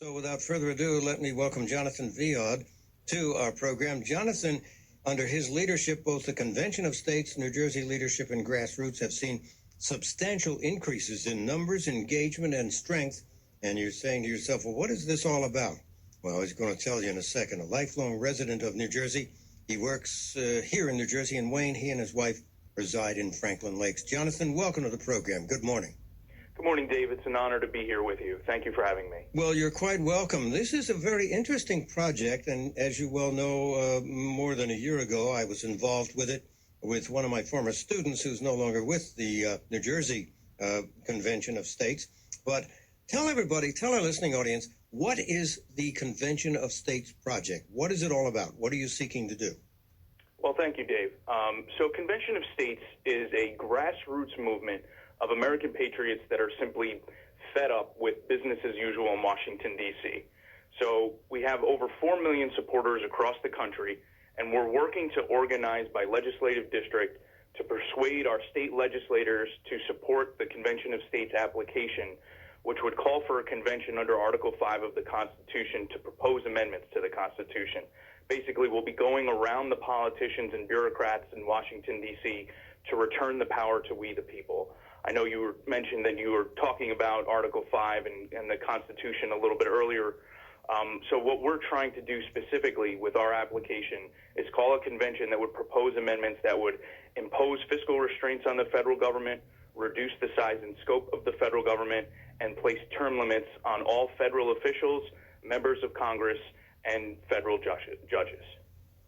So without further ado, let me welcome Jonathan Viaud to our program. Jonathan, under his leadership, both the Convention of States, New Jersey leadership, and grassroots have seen substantial increases in numbers, engagement, and strength. And you're saying to yourself, well, what is this all about? Well, he's going to tell you in a second. A lifelong resident of New Jersey. He works here in New Jersey in Wayne. He and his wife reside in Franklin Lakes. Jonathan, welcome to the program. Good morning. Good morning, Dave. It's an honor to be here with you. Thank you for having me. Well, you're quite welcome. This is a very interesting project, and as you well know, more than a year ago, I was involved with it with one of my former students who's no longer with the New Jersey Convention of States. But tell everybody, tell our listening audience, what is the Convention of States project? What is it all about? What are you seeking to do? Well, thank you, Dave. So Convention of States is a grassroots movement of American patriots that are simply fed up with business as usual in Washington, D.C. So we have over 4 million supporters across the country, and we're working to organize by legislative district to persuade our state legislators to support the Convention of States application, which would call for a convention under Article 5 of the Constitution to propose amendments to the Constitution. Basically, we'll be going around the politicians and bureaucrats in Washington, D.C. to return the power to we the people. I know you mentioned that you were talking about Article 5 and the Constitution a little bit earlier. So what we're trying to do specifically with our application is call a convention that would propose amendments that would impose fiscal restraints on the federal government, reduce the size and scope of the federal government, and place term limits on all federal officials, members of Congress, and federal judges.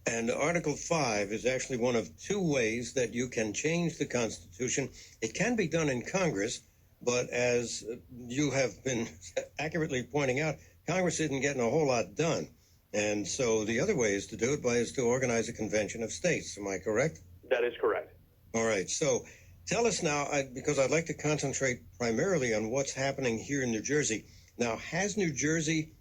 And Article 5 is actually one of two ways that you can change the Constitution. It can be done in Congress, but as you have been accurately pointing out, Congress isn't getting a whole lot done. And so the other way is to organize a Convention of States. Am I correct? That is correct. All right. So tell us now, because I'd like to concentrate primarily on what's happening here in New Jersey. Now, has New Jersey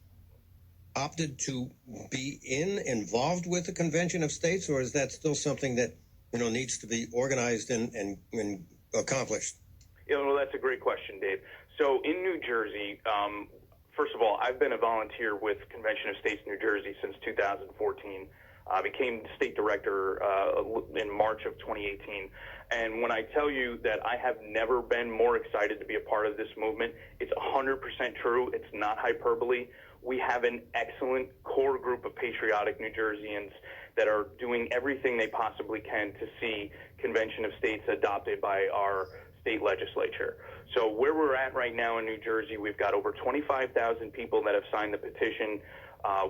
opted to be involved with the Convention of States, or is that still something that needs to be organized and accomplished? Well, that's a great question, Dave. So in New Jersey, first of all, I've been a volunteer with Convention of States New Jersey since 2014. I became state director in March of 2018. And when I tell you that I have never been more excited to be a part of this movement, it's 100% true. It's not hyperbole. We have an excellent core group of patriotic New Jerseyans that are doing everything they possibly can to see Convention of States adopted by our state legislature. So where we're at right now in New Jersey, we've got over 25,000 people that have signed the petition.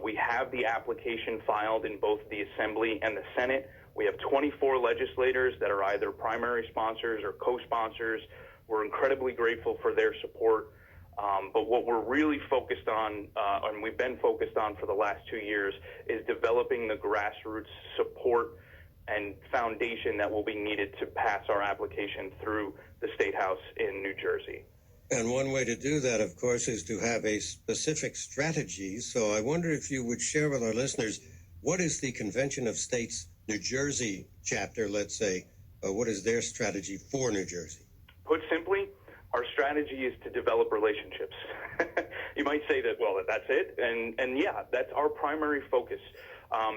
We have the application filed in both the Assembly and the Senate. We have 24 legislators that are either primary sponsors or co-sponsors. We're incredibly grateful for their support. But what we're really focused on, and we've been focused on for the last 2 years, is developing the grassroots support and foundation that will be needed to pass our application through the State House in New Jersey. And one way to do that, of course, is to have a specific strategy. So I wonder if you would share with our listeners, what is the Convention of States New Jersey chapter, let's say, what is their strategy for New Jersey? Put simply, our strategy is to develop relationships. You might say that, well, that's it. And yeah, that's our primary focus.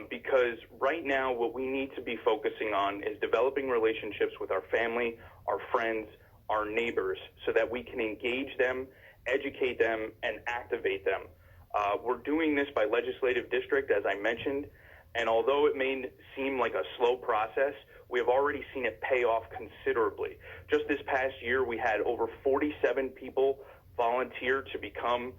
Because right now what we need to be focusing on is developing relationships with our family, our friends, our neighbors, so that we can engage them, educate them, and activate them. We're doing this by legislative district, as I mentioned, and although it may seem like a slow process, we have already seen it pay off considerably. Just this past year, we had over 47 people volunteer to become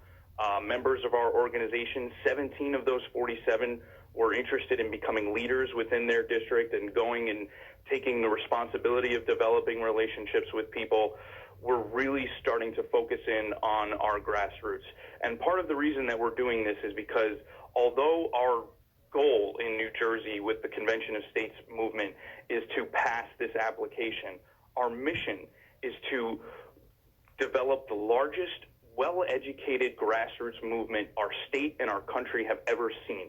members of our organization. 17 of those 47 were interested in becoming leaders within their district and going and taking the responsibility of developing relationships with people. We're really starting to focus in on our grassroots. And part of the reason that we're doing this is because although our goal in New Jersey with the Convention of States movement is to pass this application, our mission is to develop the largest, well-educated grassroots movement our state and our country have ever seen.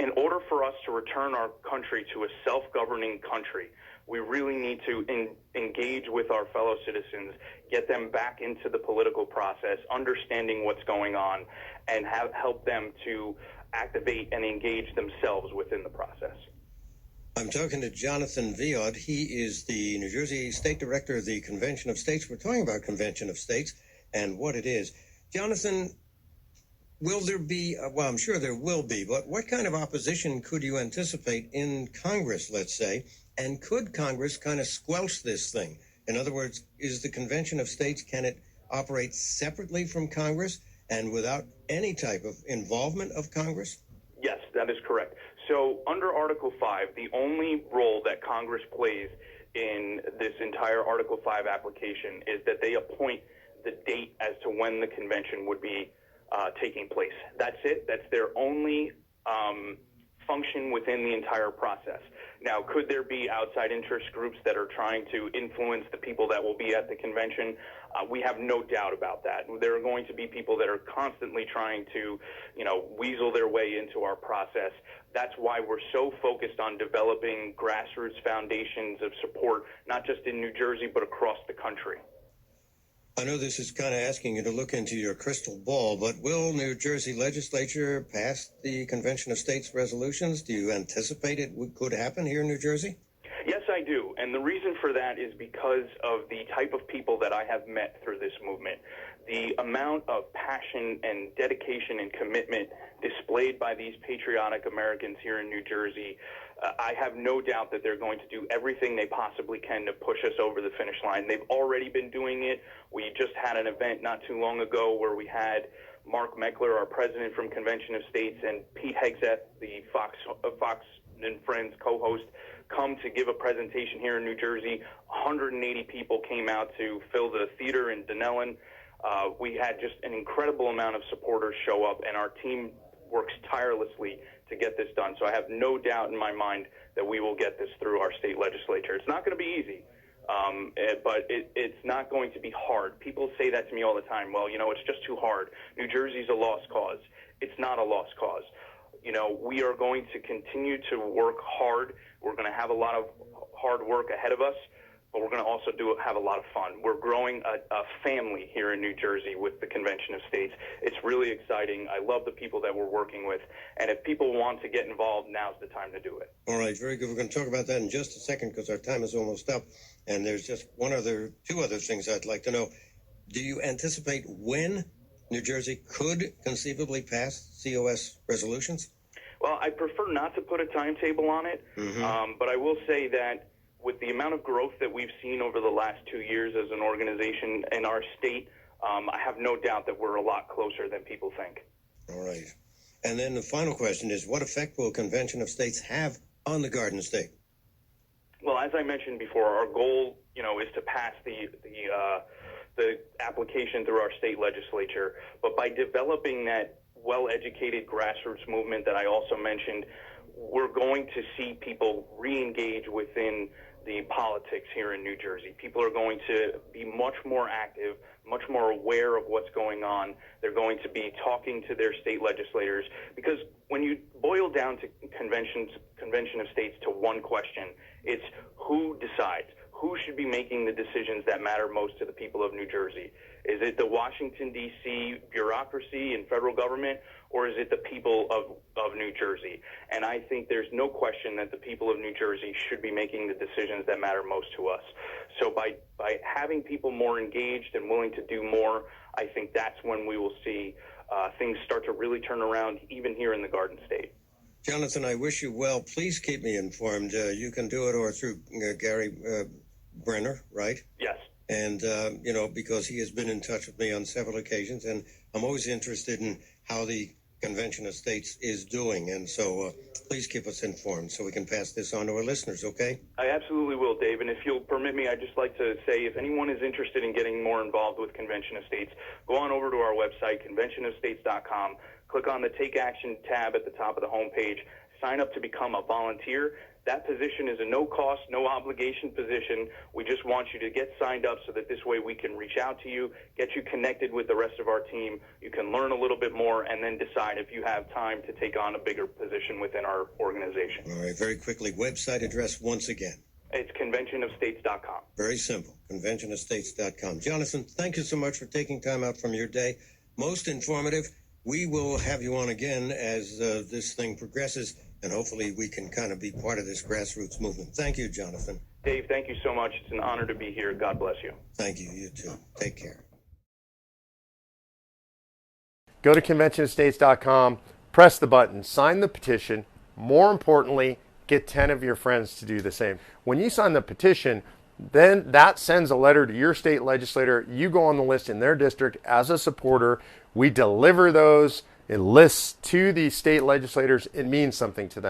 In order for us to return our country to a self-governing country, We really need to engage with our fellow citizens, get them back into the political process, understanding what's going on, and help them to activate and engage themselves within the process. I'm talking to Jonathan Viaud. He is the New Jersey State Director of the Convention of States. We're talking about Convention of States and what it is. Jonathan, will there be, well, I'm sure there will be, but what kind of opposition could you anticipate in Congress, let's say, and could Congress kind of squelch this thing? In other words, is the Convention of States, can it operate separately from Congress and without any type of involvement of Congress? Yes, that is correct. So under Article 5, the only role that Congress plays in this entire Article 5 application is that they appoint the date as to when the convention would be taking place. That's it. That's their only function within the entire process. Now, could there be outside interest groups that are trying to influence the people that will be at the convention? We have no doubt about that. There are going to be people that are constantly trying to, weasel their way into our process. That's why we're so focused on developing grassroots foundations of support, not just in New Jersey, but across the country. I know this is kind of asking you to look into your crystal ball, but will New Jersey legislature pass the Convention of States resolutions? Do you anticipate it could happen here in New Jersey? Yes, I do. And the reason for that is because of the type of people that I have met through this movement. The amount of passion and dedication and commitment displayed by these patriotic Americans here in New Jersey, I have no doubt that they're going to do everything they possibly can to push us over the finish line. They've already been doing it. We just had an event not too long ago where we had Mark Meckler, our president from Convention of States, and Pete Hegseth, the Fox and Friends co-host, come to give a presentation here in New Jersey. 180 people came out to fill the theater in Dunellen. We had just an incredible amount of supporters show up, and our team works tirelessly to get this done. So I have no doubt in my mind that we will get this through our state legislature. It's not going to be easy, but it's not going to be hard. People say that to me all the time. Well, it's just too hard. New Jersey's a lost cause. It's not a lost cause. We are going to continue to work hard. We're going to have a lot of hard work ahead of us, but we're going to also have a lot of fun. We're growing a family here in New Jersey with the Convention of States. It's really exciting. I love the people that we're working with, and if people want to get involved, now's the time to do it. All right, very good. We're going to talk about that in just a second because our time is almost up, and there's just two other things I'd like to know. Do you anticipate when New Jersey could conceivably pass COS resolutions? Well, I prefer not to put a timetable on it, but I will say that with the amount of growth that we've seen over the last 2 years as an organization in our state, I have no doubt that we're a lot closer than people think. All right. And then the final question is, what effect will Convention of States have on the Garden State? Well, as I mentioned before, our goal, is to pass the application through our state legislature. But by developing that well-educated grassroots movement that I also mentioned, we're going to see people re-engage within the politics here in New Jersey. People are going to be much more active, much more aware of what's going on. They're going to be talking to their state legislators, because when you boil down to Convention of States to one question, it's who decides? Who should be making the decisions that matter most to the people of New Jersey? Is it the Washington, D.C. bureaucracy and federal government, or is it the people of New Jersey? And I think there's no question that the people of New Jersey should be making the decisions that matter most to us. So by having people more engaged and willing to do more, I think that's when we will see things start to really turn around, even here in the Garden State. Jonathan, I wish you well. Please keep me informed. You can do it or through Gary Brenner, right? Yes. And, because he has been in touch with me on several occasions, and I'm always interested in how the Convention of States is doing. And so please keep us informed so we can pass this on to our listeners, okay? I absolutely will, Dave. And if you'll permit me, I'd just like to say if anyone is interested in getting more involved with Convention of States, go on over to our website, conventionofstates.com. Click on the Take Action tab at the top of the homepage. Sign up to become a volunteer. That position is a no-cost, no-obligation position. We just want you to get signed up so that this way we can reach out to you, get you connected with the rest of our team. You can learn a little bit more and then decide if you have time to take on a bigger position within our organization. All right, very quickly, website address once again. It's conventionofstates.com. Very simple, conventionofstates.com. Jonathan, thank you so much for taking time out from your day. Most informative. We will have you on again as this thing progresses, and hopefully we can kind of be part of this grassroots movement. Thank you, Jonathan. Dave, thank you so much. It's an honor to be here. God bless you. Thank you. You too. Take care. Go to conventionofstates.com, press the button, sign the petition. More importantly, get 10 of your friends to do the same. When you sign the petition, then that sends a letter to your state legislator. You go on the list in their district as a supporter. We deliver those lists to the state legislators. It means something to them.